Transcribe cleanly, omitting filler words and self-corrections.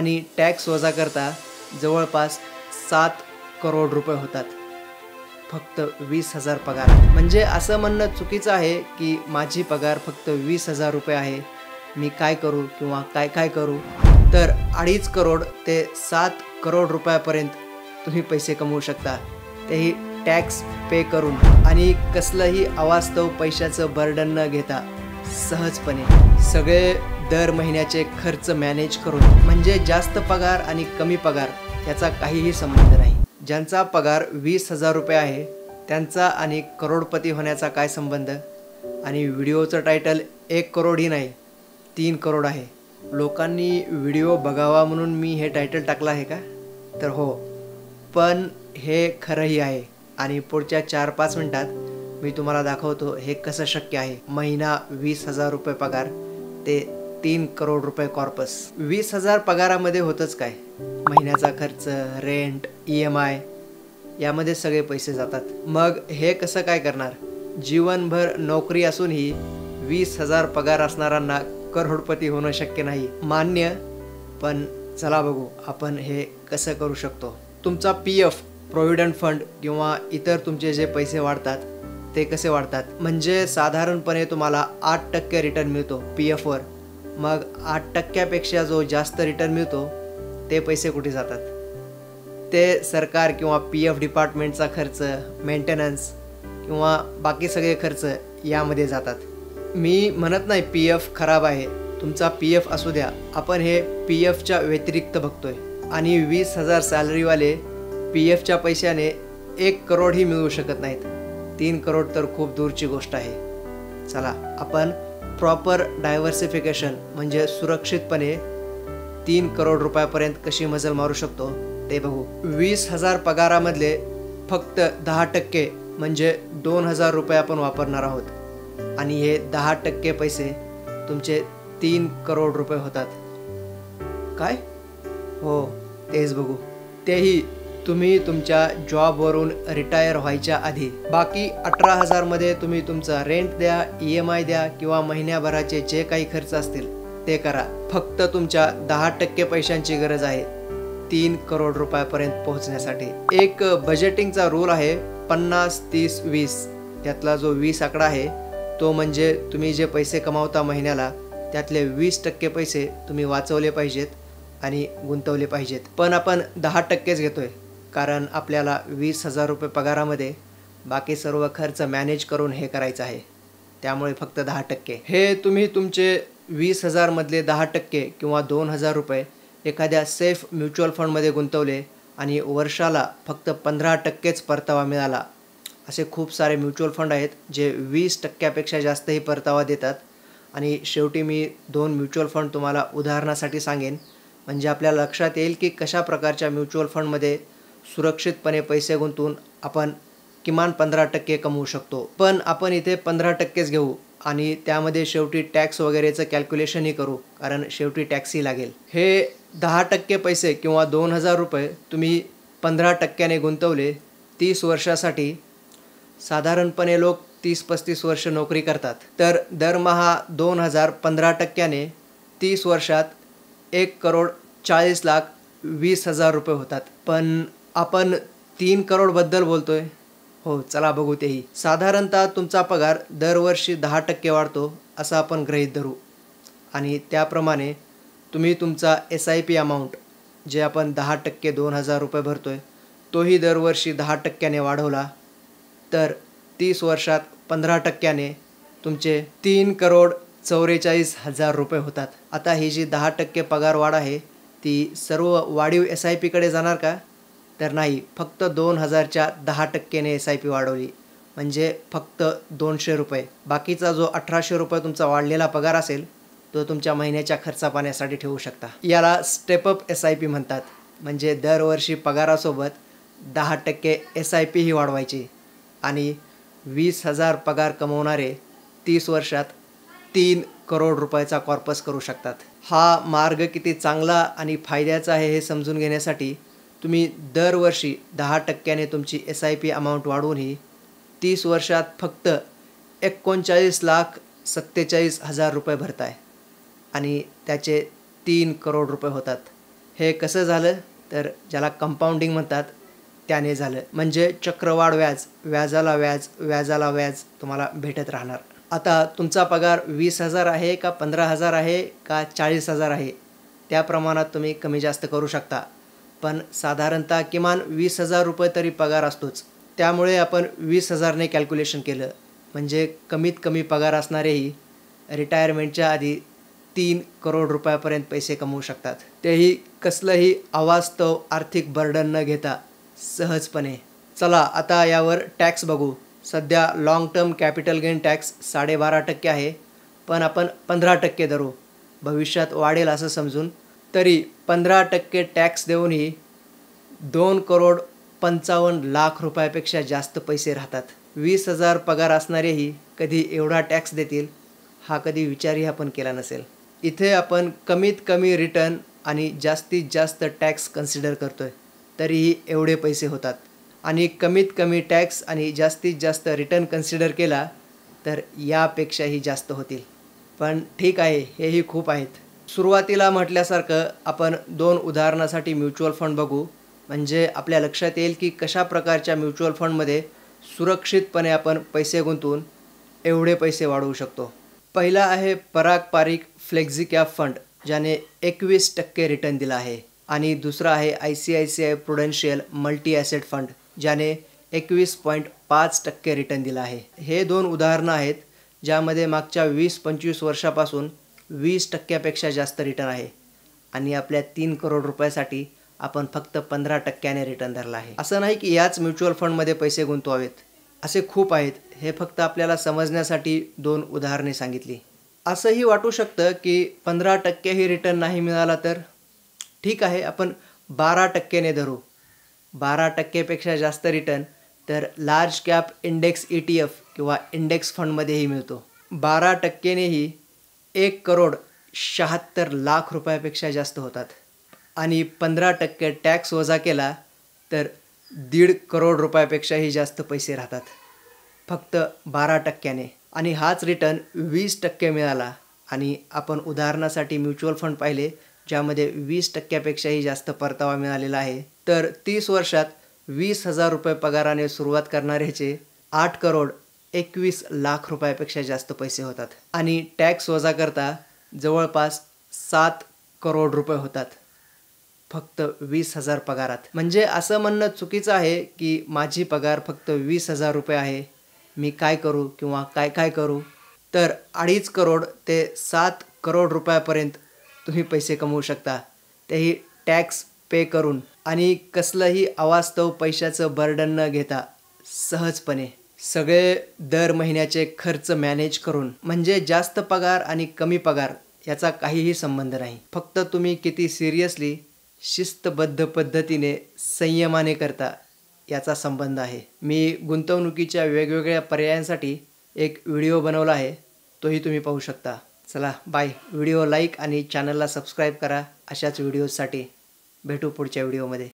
आणि टॅक्स वजा करता जवळपास 7 करोड रुपये होतात फक्त 20,000 पगार. म्हणजे असं म्हणणं चुकीचं आहे की माझी पगार फक्त 20,000 रुपये आहे, मी काय करू किंवा काय करू. तर 2.5 करोड ते 7 करोड रुपयापर्यंत तुम्ही पैसे कमवू शकता, तेही टॅक्स पे करून आणि कसलंही अवास्तव पैशाचं बर्डन न घेता सहजपणे. सगळे दर महिन्याचे खर्च मॅनेज करून. म्हणजे जास्त पगार आणि कमी पगार याचा काहीही संबंध नाही. ज्यांचा पगार 20,000 रुपये आहे त्यांचा आणि करोडपती होण्याचा काय संबंध. आणि व्हिडिओचं टायटल 1 करोडही नाही 3 करोड आहे. लोकांनी व्हिडिओ बघावा म्हणून मी हे टायटल टाकलं आहे का? तर हो, पण हे खरंही आहे. आणि पुढच्या 4-5 मिनिटात मी तुम्हाला दाखवतो हे कसं शक्य आहे. महिना 20,000 रुपये पगार ते 3 करोड रुपये कॉर्पस. 20,000 पगारामध्ये होतंच काय? महिन्याचा खर्च, रेंट, EMI यामध्ये सगळे पैसे जातात. मग हे कसं काय करणार? जीवनभर नोकरी असूनही 20,000 पगार असणाऱ्यांना करोडपती होणं शक्य नाही. मान्य, पण चला बघू आपण हे कसं करू शकतो. तुमचा PF, प्रॉव्हिडंट फंड किंवा इतर तुमचे जे पैसे वाढतात ते कसे वाढतात. म्हणजे साधारणपणे तुम्हाला 8% रिटर्न मिळतो PFवर. मग 8%पेक्षा जो जास्त रिटर्न मिळतो ते पैसे कुठे जातात? ते सरकार किंवा PF डिपार्टमेंटचा खर्च, मेंटेनन्स किंवा बाकी सगळे खर्च यामध्ये जातात. मी म्हणत नाही PF खराब आहे, तुमचा PF असू द्या. आपण हे PFच्या व्यतिरिक्त बघतोय. आणि 20,000 सॅलरीवाले PFच्या पैशाने 1 करोडही मिळवू शकत नाहीत. 3 करोड तर खूप दूरची गोष्ट आहे. चला आपण प्रॉपर डायव्हर्सिफिकेशन म्हणजे सुरक्षितपणे 3 करोड रुपयापर्यंत कशी मजल मारू शकतो ते बघू. 20,000 पगारामधले फक्त 10% म्हणजे 2,000 रुपये आपण वापरणार आहोत. आणि हे 10% पैसे तुमचे 3 करोड रुपये होतात. काय? हो, तेच बघू. तेही तुम्ही तुमच्या जॉबवरून रिटायर व्हायच्या आधी. बाकी 18,000 मध्ये तुम्ही तुमचा रेंट द्या, EMI द्या किंवा महिन्याभराचे जे काही खर्च असतील ते करा. फक्त तुमच्या 10% पैशांची गरज आहे 3 करोड रुपयापर्यंत पोहोचण्यासाठी. एक बजेटिंगचा रूल आहे 50-30-20. त्यातला जो 20 आकडा आहे तो म्हणजे तुम्ही जे पैसे कमावता महिन्याला त्यातले 20% पैसे तुम्ही वाचवले पाहिजेत आणि गुंतवले पाहिजेत. पण आपण 10%च घेतोय कारण आपल्याला 20,000 रुपये पगारामध्ये बाकी सर्व खर्च मॅनेज करून हे करायचं आहे. त्यामुळे फक्त 10%. हे तुम्ही तुमचे 20,000 मधले 10% किंवा 2,000 रुपये एखाद्या सेफ म्युच्युअल फंडमध्ये गुंतवले आणि वर्षाला फक्त 15%च परतावा मिळाला. असे खूप सारे म्युच्युअल फंड आहेत जे 20%पेक्षा जास्तही परतावा देतात. आणि शेवटी मी 2 म्युच्युअल फंड तुम्हाला उदाहरणासाठी सांगेन, म्हणजे आपल्याला लक्षात येईल की कशा प्रकारच्या म्युच्युअल फंडमध्ये सुरक्षितपणे पैसे गुंतवून आपण किमान 15% कमवू शकतो. पण आपण इथे 15%च घेऊ आणि त्यामध्ये शेवटी टॅक्स वगैरेचं कॅल्क्युलेशनही करू, कारण शेवटी टॅक्सही लागेल. हे 10% पैसे किंवा 2,000 रुपये तुम्ही 15%ने गुंतवले 30 वर्षासाठी. साधारणपणे लोक 30-35 वर्ष नोकरी करतात. तर दरमहा 2,000 15%ने 30 वर्षात 1,40,20,000 रुपये होतात. पण आपण 3 करोडबद्दल बोलतोय. हो, चला बघू तेही. साधारणतः तुमचा पगार दरवर्षी 10% वाढतो असं आपण गृहीत धरू. आणि त्याप्रमाणे तुम्ही तुमचा SIP अमाऊंट जे आपण 10% 2,000 रुपये भरतोय तोही दरवर्षी 10%ने वाढवला तर 30 वर्षात 15%ने तुमचे 3,44,000 रुपये होतात. आता ही जी 10% पगार वाढ आहे ती सर्व वाढीव SIPकडे जाणार का? तर नाही, फक्त 2,000च्या 10%ने SIP वाढवली म्हणजे फक्त 200 रुपये. बाकीचा जो 1,800 रुपये तुमचा वाढलेला पगार असेल तो तुमच्या महिन्याच्या खर्चा पाण्यासाठी ठेवू शकता. याला स्टेपअप SIP म्हणतात. म्हणजे दरवर्षी पगारासोबत 10% SIP ही वाढवायची आणि 20,000 पगार कमवणारे 30 वर्षात 3 करोड रुपयाचा कॉर्पस करू शकतात. हा मार्ग किती चांगला आणि फायद्याचा आहे हे समजून घेण्यासाठी तुम्ही दरवर्षी 10%ने तुमची SIP अमाऊंट वाढवूनही 30 वर्षात फक्त 39,47,000 रुपये भरताय आणि त्याचे 3 करोड रुपये होतात. हे कसं झालं तर ज्याला कंपाऊंडिंग म्हणतात त्याने झालं. म्हणजे चक्रवाढ व्याज, व्याजाला व्याज, व्याजाला व्याज तुम्हाला भेटत राहणार. आता तुमचा पगार 20,000 आहे का 15,000 आहे का 40,000 आहे, त्या प्रमाणात तुम्ही कमी जास्त करू शकता. पण साधारणतः किमान 20,000 रुपये तरी पगार असतोच. त्यामुळे आपण 20,000ने कॅल्क्युलेशन केलं. म्हणजे कमीत कमी पगार असणारेही रिटायरमेंटच्या आधी 3 करोड रुपयापर्यंत पैसे कमवू शकतात. तेही कसलंही अवास्तव आर्थिक बर्डन न घेता सहजपणे. चला आता यावर टॅक्स बघू. सध्या long term capital gain tax 12.5% आहे, पण आपण 15% धरू. भविष्यात वाढेल असं समजून. तरी 15% टॅक्स देऊनही 2,55,00,000 रुपयापेक्षा जास्त पैसे राहतात. 20,000 पगार असणारेही कधी एवढा टॅक्स देतील हा कधी विचारही आपण केला नसेल. इथे आपण कमीत कमी रिटर्न आणि जास्तीत जास्त टॅक्स कन्सिडर करतोय, तरीही एवढे पैसे होतात. आणि कमीत कमी टॅक्स आणि जास्तीत जास्त रिटर्न कन्सिडर केला तर यापेक्षाही जास्त होतील. पण ठीक आहे, हेही खूप आहेत. सुरुवातीला म्हटल्यासारखं आपण 2 उदाहरणासाठी म्युच्युअल फंड बघू. म्हणजे आपल्या लक्षात येईल की कशा प्रकारच्या म्युच्युअल फंडमध्ये सुरक्षितपणे आपण पैसे गुंतवून एवढे पैसे वाढवू शकतो. पहिला आहे Parag Parikh flexi cap fund, ज्याने 21% रिटर्न दिला आहे. आणि दुसरा आहे ICICI Prudential multi asset fund, ज्याने 21.5% रिटर्न दिला आहे. हे 2 उदाहरणं आहेत ज्यामध्ये मागच्या 20-25 वर्षापासून 20%पेक्षा जास्त रिटर्न आहे. आणि आपल्या 3 करोड रुपयासाठी आपण फक्त 15%ने रिटर्न धरला आहे. असं नाही की याच म्युच्युअल फंडमध्ये पैसे गुंतवावेत, असे खूप आहेत. हे फक्त आपल्याला समजण्यासाठी 2 उदाहरणे सांगितली. असंही वाटू शकतं की 15%ही रिटर्न नाही मिळाला तर ठीक आहे, आपण 12%ने धरू. 12%पेक्षा जास्त रिटर्न तर लार्ज कॅप इंडेक्स ETF किंवा इंडेक्स फंडमध्येही मिळतो. 12%नेही 1,76,00,000 रुपयापेक्षा जास्त होतात. आणि 15% टॅक्स वजा केला तर 1.5 करोड रुपयापेक्षाही जास्त पैसे राहतात फक्त 12%ने. आणि हाच रिटर्न 20% मिळाला आणि आपण उदाहरणासाठी म्युच्युअल फंड पाहिले ज्यामध्ये 20%पेक्षाही जास्त परतावा मिळालेला आहे, तर 30 वर्षात 20,000 रुपये पगाराने सुरुवात करणाऱ्याचे 8,21,00,000 रुपयापेक्षा जास्त पैसे होतात. आणि टॅक्स वजा करता जवळपास 7 करोड रुपये होतात फक्त 20,000 पगारात. म्हणजे असं म्हणणं चुकीचं आहे की माझी पगार फक्त 20,000 रुपये आहे, मी काय करू किंवा काय करू. तर 2.5 करोड ते 7 करोड रुपयापर्यंत तुम्ही पैसे कमवू शकता, तेही टॅक्स पे करून आणि कसलंही अवास्तव पैशाचं बर्डन न घेता सहजपणे. सगळे दर महिन्याचे खर्च मॅनेज करून. म्हणजे जास्त पगार आणि कमी पगार याचा काहीही संबंध नाही. फक्त तुम्ही किती सिरियसली शिस्तबद्ध पद्धतीने संयमाने करता याचा संबंध आहे. मी गुंतवणुकीच्या वेगवेगळ्या पर्यायांसाठी एक व्हिडिओ बनवला आहे, तोही तुम्ही पाहू शकता. चला बाय. व्हिडिओ लाईक आणि चॅनलला सबस्क्राईब करा अशाच व्हिडिओजसाठी. भेटू पुढच्या व्हिडिओमध्ये.